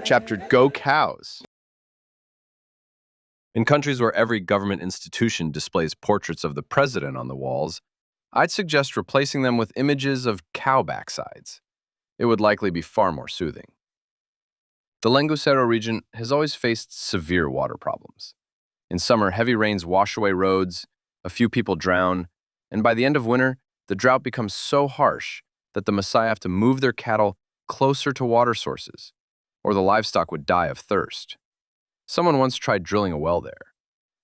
Chapter Go Cows. In countries where every government institution displays portraits of the president on the walls, I'd suggest replacing them with images of cow backsides. It would likely be far more soothing. The Lenguacerro region has always faced severe water problems. In summer, heavy rains wash away roads, a few people drown, and by the end of winter, the drought becomes so harsh that the Maasai have to move their cattle closer to water sources, or the livestock would die of thirst. Someone once tried drilling a well there,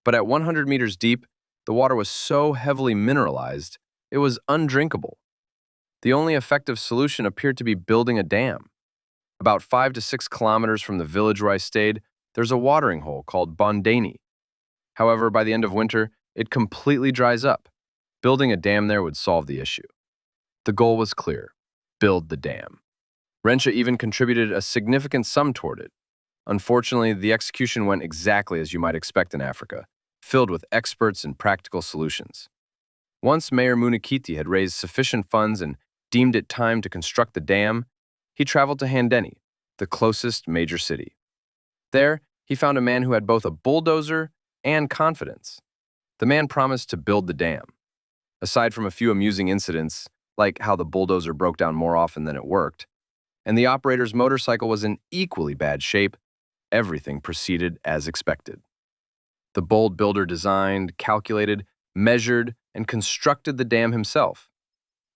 but at 100 meters deep, the water was so heavily mineralized, it was undrinkable. The only effective solution appeared to be building a dam. About 5 to 6 kilometers from the village where I stayed, there's a watering hole called Bondeni. However, by the end of winter, it completely dries up. Building a dam there would solve the issue. The goal was clear: build the dam. Rencha even contributed a significant sum toward it. Unfortunately, the execution went exactly as you might expect in Africa, filled with experts and practical solutions. Once Mayor Munikiti had raised sufficient funds and deemed it time to construct the dam, he traveled to Handeni, the closest major city. There, he found a man who had both a bulldozer and confidence. The man promised to build the dam. Aside from a few amusing incidents, like how the bulldozer broke down more often than it worked, and the operator's motorcycle was in equally bad shape, everything proceeded as expected. The bold builder designed, calculated, measured, and constructed the dam himself.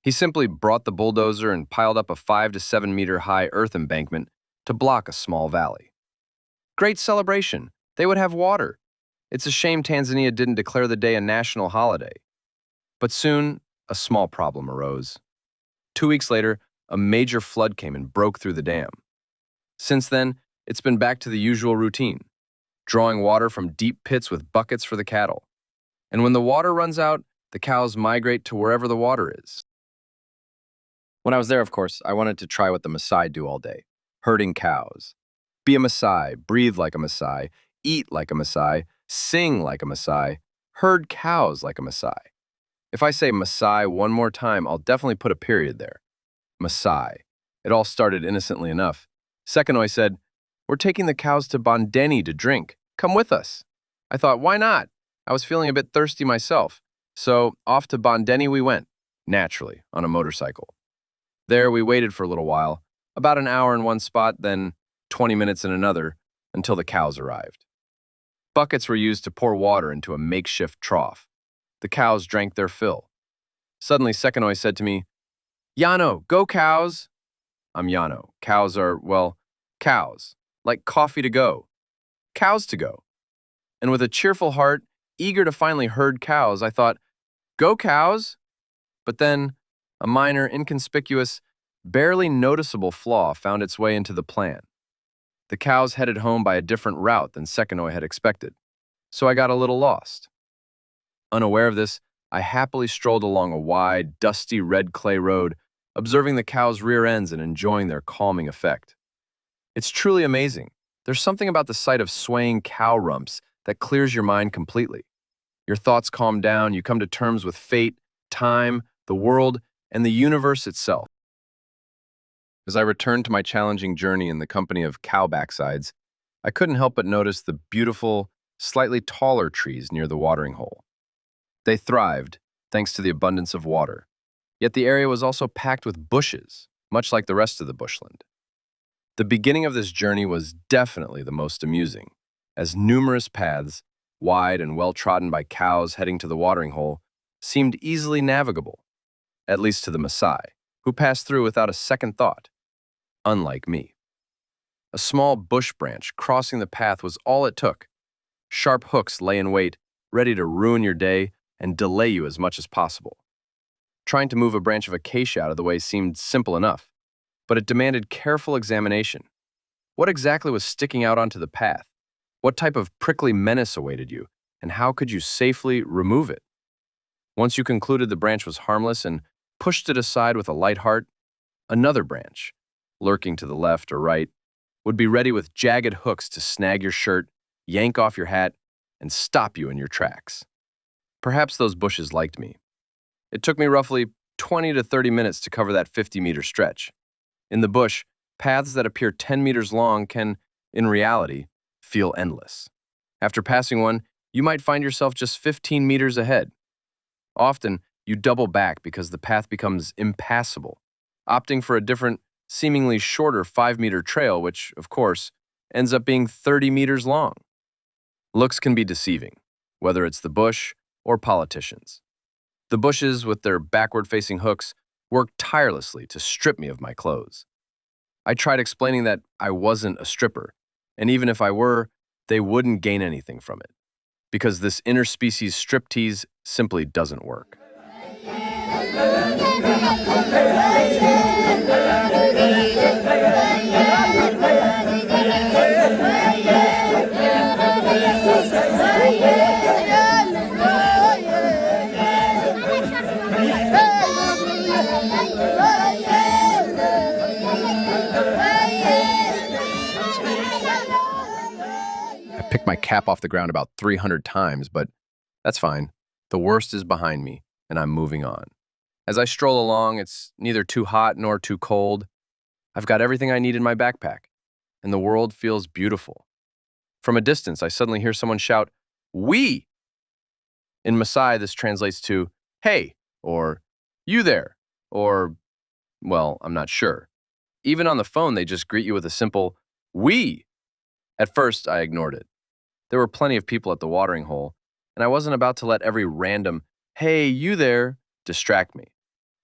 He simply brought the bulldozer and piled up a 5 to 7 meter high earth embankment to block a small valley. Great celebration! They would have water. It's a shame Tanzania didn't declare the day a national holiday. But soon, a small problem arose. 2 weeks later, a major flood came and broke through the dam. Since then, it's been back to the usual routine, drawing water from deep pits with buckets for the cattle. And when the water runs out, the cows migrate to wherever the water is. When I was there, of course, I wanted to try what the Maasai do all day: herding cows. Be a Maasai, breathe like a Maasai, eat like a Maasai, sing like a Maasai, herd cows like a Maasai. If I say Maasai one more time, I'll definitely put a period there. Maasai. It all started innocently enough. Sekonoi said, "We're taking the cows to Bondeni to drink. Come with us." I thought, why not? I was feeling a bit thirsty myself. So off to Bondeni we went, naturally, on a motorcycle. There we waited for a little while, about an hour in one spot, then 20 minutes in another, until the cows arrived. Buckets were used to pour water into a makeshift trough. The cows drank their fill. Suddenly, Sekonoi said to me, "Yano, go cows!" I'm Yano. Cows are, well, cows. Like coffee to go. Cows to go. And with a cheerful heart, eager to finally herd cows, I thought, go cows! But then, a minor, inconspicuous, barely noticeable flaw found its way into the plan. The cows headed home by a different route than Sekonoi had expected, so I got a little lost. Unaware of this, I happily strolled along a wide, dusty red clay road, observing the cows' rear ends and enjoying their calming effect. It's truly amazing. There's something about the sight of swaying cow rumps that clears your mind completely. Your thoughts calm down, you come to terms with fate, time, the world, and the universe itself. As I returned to my challenging journey in the company of cow backsides, I couldn't help but notice the beautiful, slightly taller trees near the watering hole. They thrived, thanks to the abundance of water. Yet the area was also packed with bushes, much like the rest of the bushland. The beginning of this journey was definitely the most amusing, as numerous paths, wide and well-trodden by cows heading to the watering hole, seemed easily navigable, at least to the Maasai, who passed through without a second thought, unlike me. A small bush branch crossing the path was all it took. Sharp hooks lay in wait, ready to ruin your day and delay you as much as possible. Trying to move a branch of acacia out of the way seemed simple enough, but it demanded careful examination. What exactly was sticking out onto the path? What type of prickly menace awaited you, and how could you safely remove it? Once you concluded the branch was harmless and pushed it aside with a light heart, Another branch, lurking to the left or right, would be ready with jagged hooks to snag your shirt, yank off your hat, and stop you in your tracks. Perhaps those bushes liked me. It took me roughly 20 to 30 minutes to cover that 50-meter stretch. In the bush, paths that appear 10 meters long can, in reality, feel endless. After passing one, you might find yourself just 15 meters ahead. Often, you double back because the path becomes impassable, opting for a different, seemingly shorter 5-meter trail, which, of course, ends up being 30 meters long. Looks can be deceiving, whether it's the bush or politicians. The bushes, with their backward-facing hooks, worked tirelessly to strip me of my clothes. I tried explaining that I wasn't a stripper, and even if I were, they wouldn't gain anything from it, because this interspecies striptease simply doesn't work. I picked my cap off the ground about 300 times, but that's fine. The worst is behind me, and I'm moving on. As I stroll along, it's neither too hot nor too cold. I've got everything I need in my backpack, and the world feels beautiful. From a distance, I suddenly hear someone shout, "We!" In Maasai, this translates to, "Hey," or "You there," or, well, I'm not sure. Even on the phone, they just greet you with a simple, "We." At first, I ignored it. There were plenty of people at the watering hole, and I wasn't about to let every random, "Hey, you there," distract me.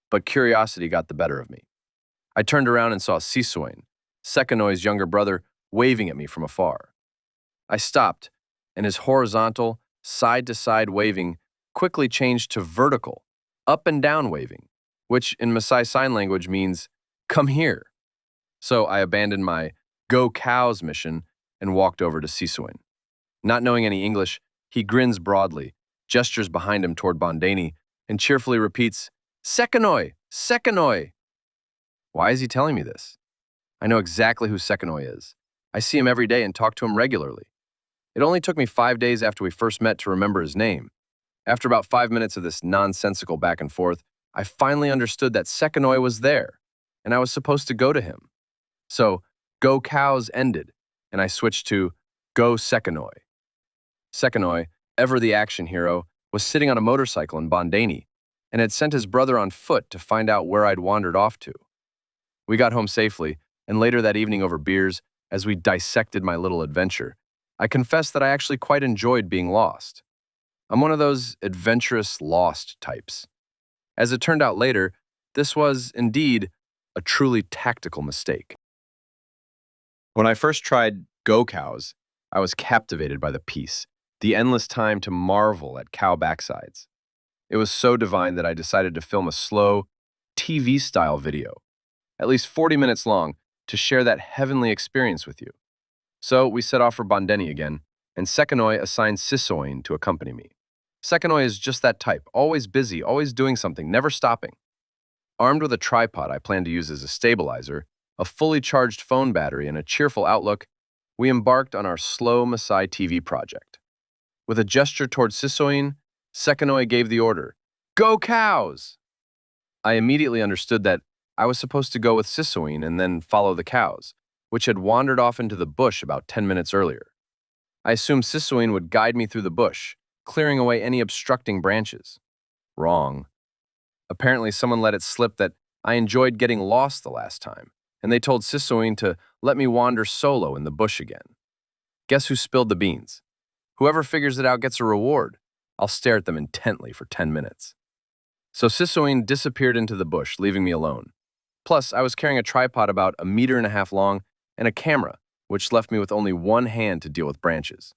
But curiosity got the better of me. I turned around and saw Sisoin, Sekanoi's younger brother, waving at me from afar. I stopped, and his horizontal, side-to-side waving quickly changed to vertical, up and down waving, which in Maasai Sign Language means, "Come here." So I abandoned my "Go Cows" mission and walked over to Sisoin. Not knowing any English, he grins broadly, gestures behind him toward Bondani, and cheerfully repeats, "Sekanoi! Sekanoi!" Why is he telling me this? I know exactly who Sekanoi is. I see him every day and talk to him regularly. It only took me 5 days after we first met to remember his name. After about 5 minutes of this nonsensical back and forth, I finally understood that Sekanoi was there, and I was supposed to go to him. So, "Go Cows" ended, and I switched to "Go Sekanoi." Sekanoi, ever the action hero, was sitting on a motorcycle in Bondani and had sent his brother on foot to find out where I'd wandered off to. We got home safely, and later that evening over beers, as we dissected my little adventure, I confessed that I actually quite enjoyed being lost. I'm one of those adventurous lost types. As it turned out later, this was, indeed, a truly tactical mistake. When I first tried Go Cows, I was captivated by the peace, the endless time to marvel at cow backsides. It was so divine that I decided to film a slow, TV-style video, at least 40 minutes long, to share that heavenly experience with you. So we set off for Bondeni again, and Sekanoi assigned Sisoin to accompany me. Sekanoi is just that type, always busy, always doing something, never stopping. Armed with a tripod I plan to use as a stabilizer, a fully charged phone battery, and a cheerful outlook, we embarked on our slow Maasai TV project. With a gesture toward Sisoin, Sekanoi gave the order, "Go Cows!" I immediately understood that I was supposed to go with Sisoin and then follow the cows, which had wandered off into the bush about 10 minutes earlier. I assumed Sisoin would guide me through the bush, clearing away any obstructing branches. Wrong. Apparently, someone let it slip that I enjoyed getting lost the last time, and they told Sisoin to let me wander solo in the bush again. Guess who spilled the beans? Whoever figures it out gets a reward. I'll stare at them intently for 10 minutes. So Sisoin disappeared into the bush, leaving me alone. Plus, I was carrying a tripod about 1.5 meters long and a camera, which left me with only one hand to deal with branches.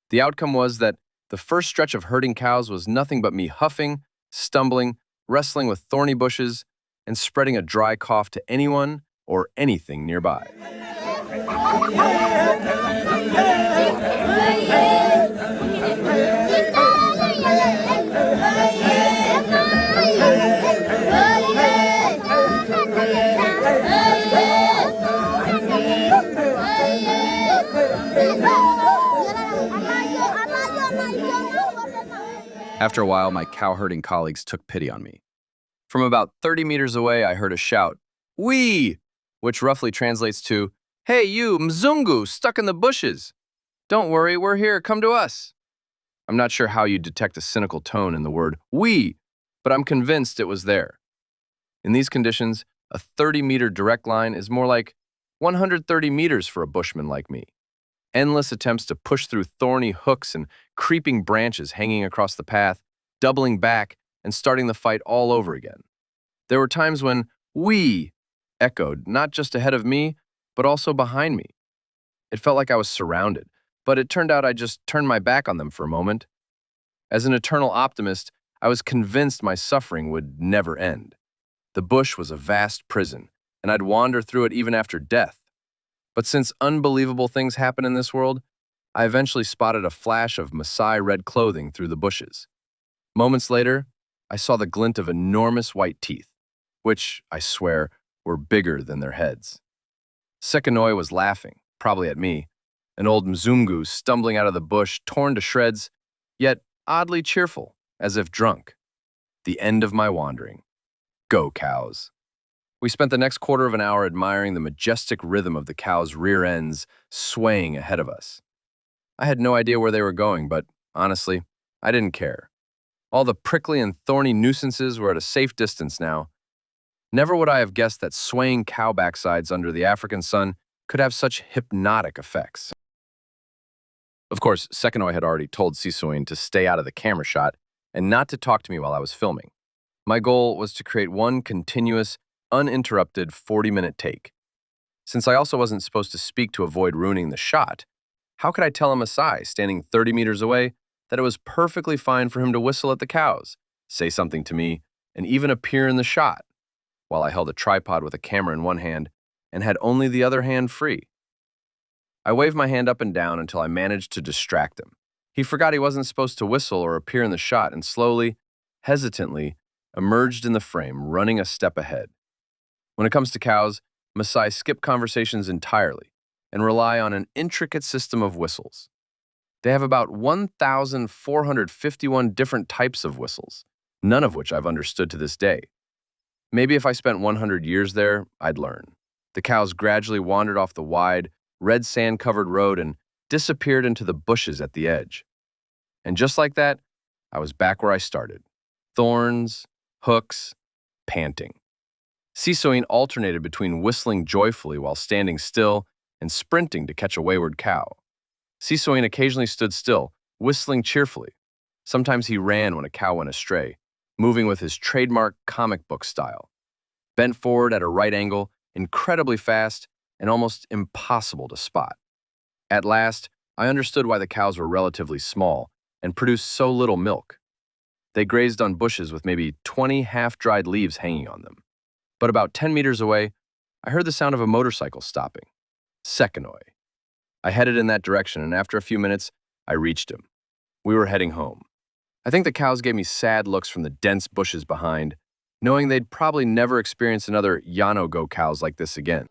The outcome was that the first stretch of herding cows was nothing but me huffing, stumbling, wrestling with thorny bushes, and spreading a dry cough to anyone or anything nearby. After a while, my cow herding colleagues took pity on me. From about 30 meters away, I heard a shout, "Wee!" which roughly translates to, "Hey, you, Mzungu, stuck in the bushes. Don't worry, we're here, come to us." I'm not sure how you detect a cynical tone in the word "we," but I'm convinced it was there. In these conditions, a 30-meter direct line is more like 130 meters for a bushman like me. Endless attempts to push through thorny hooks and creeping branches hanging across the path, doubling back, and starting the fight all over again. There were times when "we" echoed not just ahead of me, but also behind me. It felt like I was surrounded, but it turned out I just turned my back on them for a moment. As an eternal optimist, I was convinced my suffering would never end. The bush was a vast prison, and I'd wander through it even after death. But since unbelievable things happen in this world, I eventually spotted a flash of Maasai red clothing through the bushes. Moments later, I saw the glint of enormous white teeth, which, I swear, were bigger than their heads. Sekanoi was laughing, probably at me, an old Mzungu stumbling out of the bush, torn to shreds, yet oddly cheerful, as if drunk. The end of my wandering. Go, cows. We spent the next quarter of an hour admiring the majestic rhythm of the cows' rear ends swaying ahead of us. I had no idea where they were going, but honestly, I didn't care. All the prickly and thorny nuisances were at a safe distance now. Never would I have guessed that swaying cow backsides under the African sun could have such hypnotic effects. Of course, Sekanoi had already told Sisuin to stay out of the camera shot and not to talk to me while I was filming. My goal was to create one continuous, uninterrupted 40-minute take. Since I also wasn't supposed to speak to avoid ruining the shot, how could I tell a Maasai standing 30 meters away that it was perfectly fine for him to whistle at the cows, say something to me, and even appear in the shot, while I held a tripod with a camera in one hand and had only the other hand free? I waved my hand up and down until I managed to distract him. He forgot he wasn't supposed to whistle or appear in the shot and slowly, hesitantly, emerged in the frame, running a step ahead. When it comes to cows, Maasai skip conversations entirely and rely on an intricate system of whistles. They have about 1,451 different types of whistles, none of which I've understood to this day. Maybe if I spent 100 years there, I'd learn. The cows gradually wandered off the wide, red sand-covered road and disappeared into the bushes at the edge. And just like that, I was back where I started. Thorns, hooks, panting. Sisuin alternated between whistling joyfully while standing still and sprinting to catch a wayward cow. Sisuin occasionally stood still, whistling cheerfully. Sometimes he ran when a cow went astray, moving with his trademark comic book style. Bent forward at a right angle, incredibly fast, and almost impossible to spot. At last, I understood why the cows were relatively small and produced so little milk. They grazed on bushes with maybe 20 half-dried leaves hanging on them. But about 10 meters away, I heard the sound of a motorcycle stopping. Sekanoi. I headed in that direction, and after a few minutes, I reached him. We were heading home. I think the cows gave me sad looks from the dense bushes behind, knowing they'd probably never experience another Yano-go cows like this again.